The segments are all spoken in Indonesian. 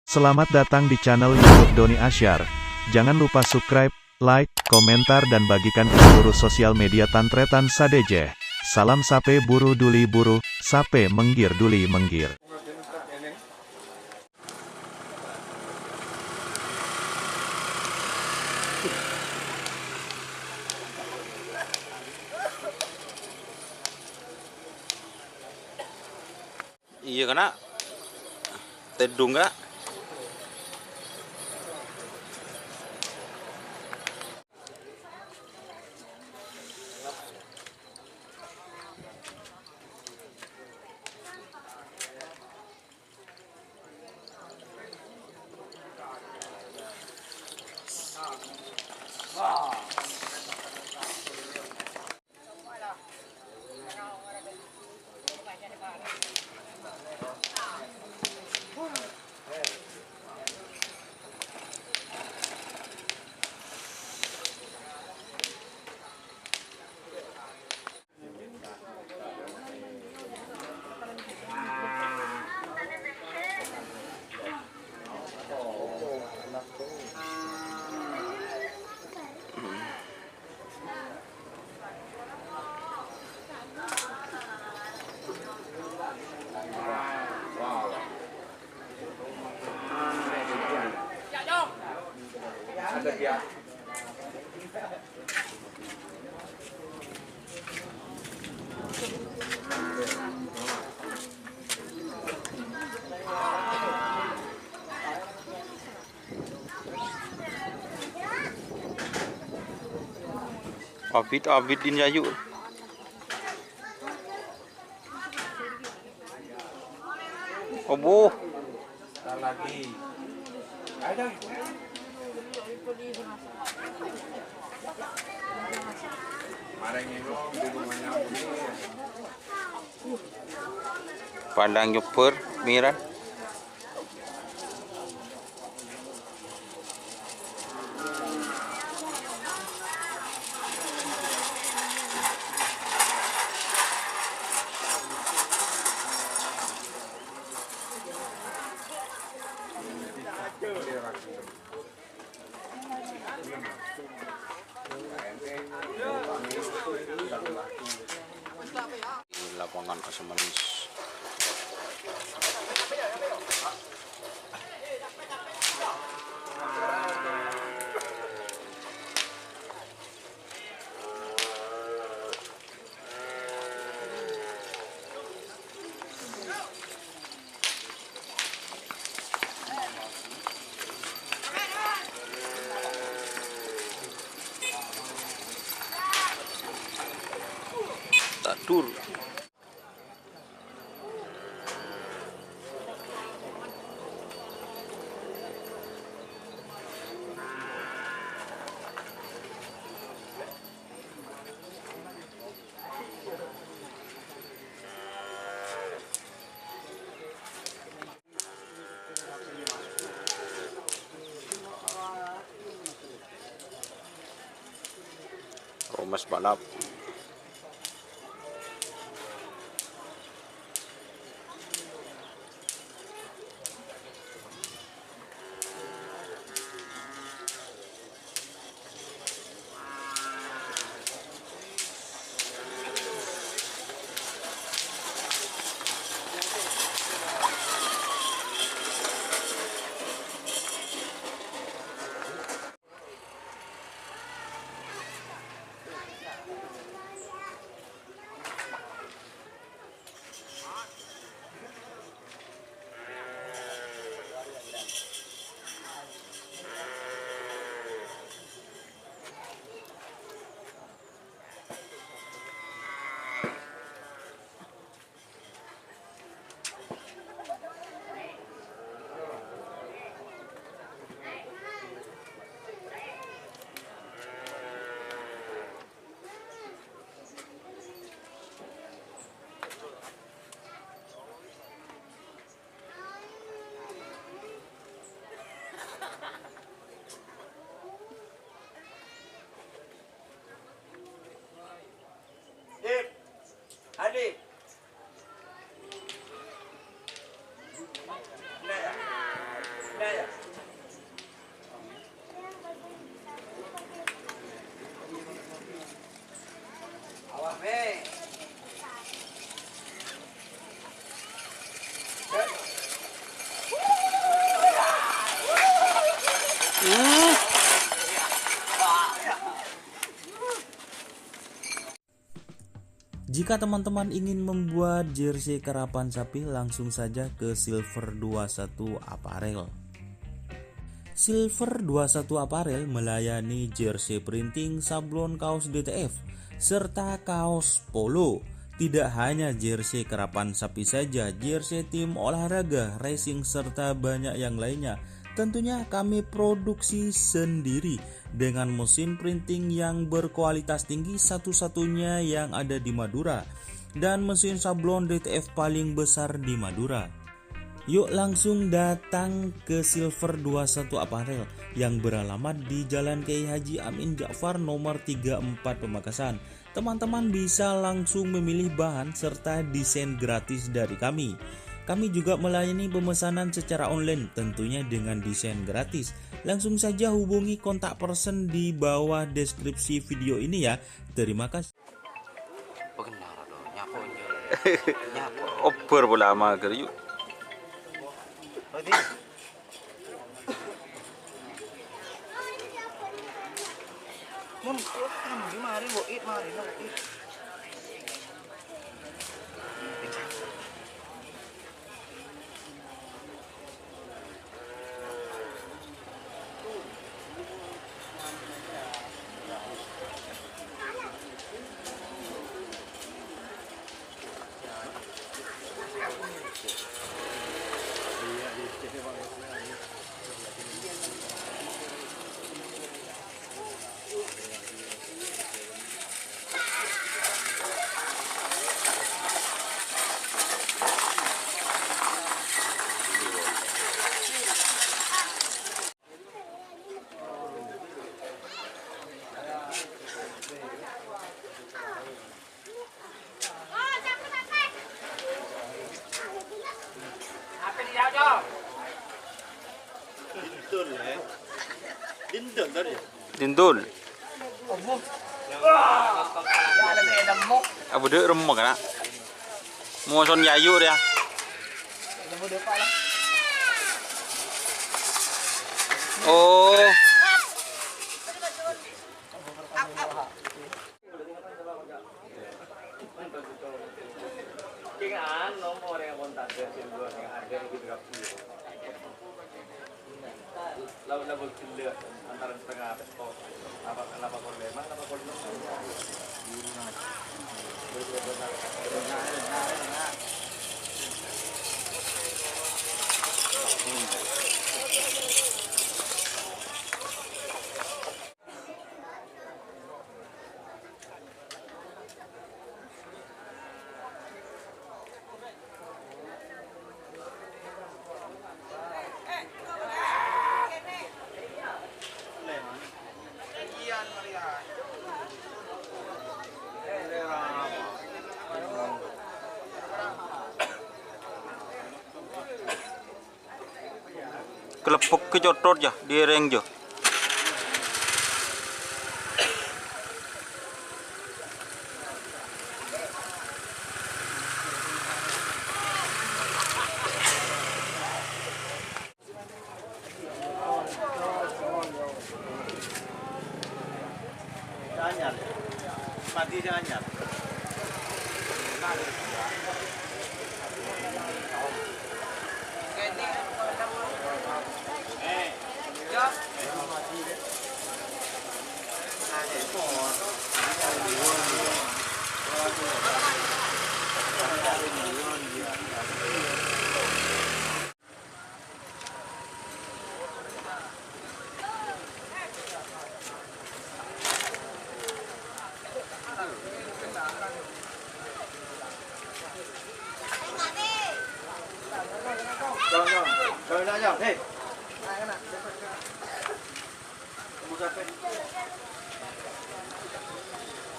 Selamat datang di channel YouTube Doni Asyar. Jangan lupa subscribe, like, komentar dan bagikan ke seluruh sosial media Tantretan Sadejeh. Salam sape buru duli buru, sape menggir duli menggir. Iya kena tedung nggak? Ada dia. Abid din yayu. Obo. Lagi. Ada. Pandang nyuper miran. Di lapangan asam manis. Tadur. Mas balap. Jika teman-teman ingin membuat jersey karapan sapi, langsung saja ke Silver 21 Apparel. Silver 21 Apparel melayani jersey printing, sablon kaos DTF, serta kaos polo. Tidak hanya jersey karapan sapi saja, jersey tim olahraga, racing, serta banyak yang lainnya. Tentunya kami produksi sendiri dengan mesin printing yang berkualitas tinggi, satu-satunya yang ada di Madura, dan mesin sablon DTF paling besar di Madura. Yuk langsung datang ke Silver 21 Apparel yang beralamat di Jalan Kiai Haji Amin Ja'far nomor 34 Pamekasan. Teman-teman bisa langsung memilih bahan serta desain gratis dari kami. Kami juga melayani pemesanan secara online, tentunya dengan desain gratis. Langsung saja hubungi kontak person di bawah deskripsi video ini ya. Terima kasih. Oper pula mager yuk. Dintul. Abu dek remuk kan? Mau son yayu dia. Oh. Nomor yang kontak yang ada gitu kan. Lalu kilir antara setengah apa problema apa problema kelepok ke jotor ya, direng jo. Anyar, mati si anyar. Rồi ra nhở, hey.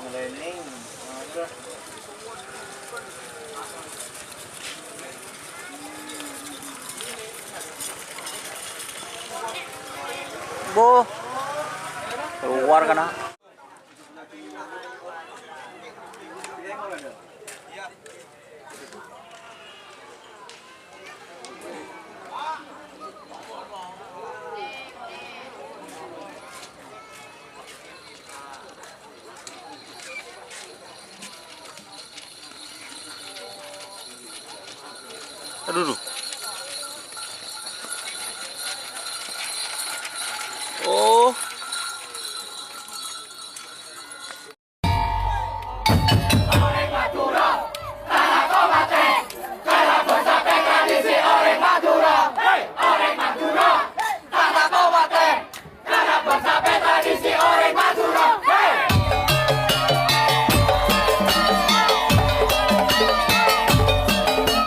Ngelening, Bo, keluar kana. Aduh, duh.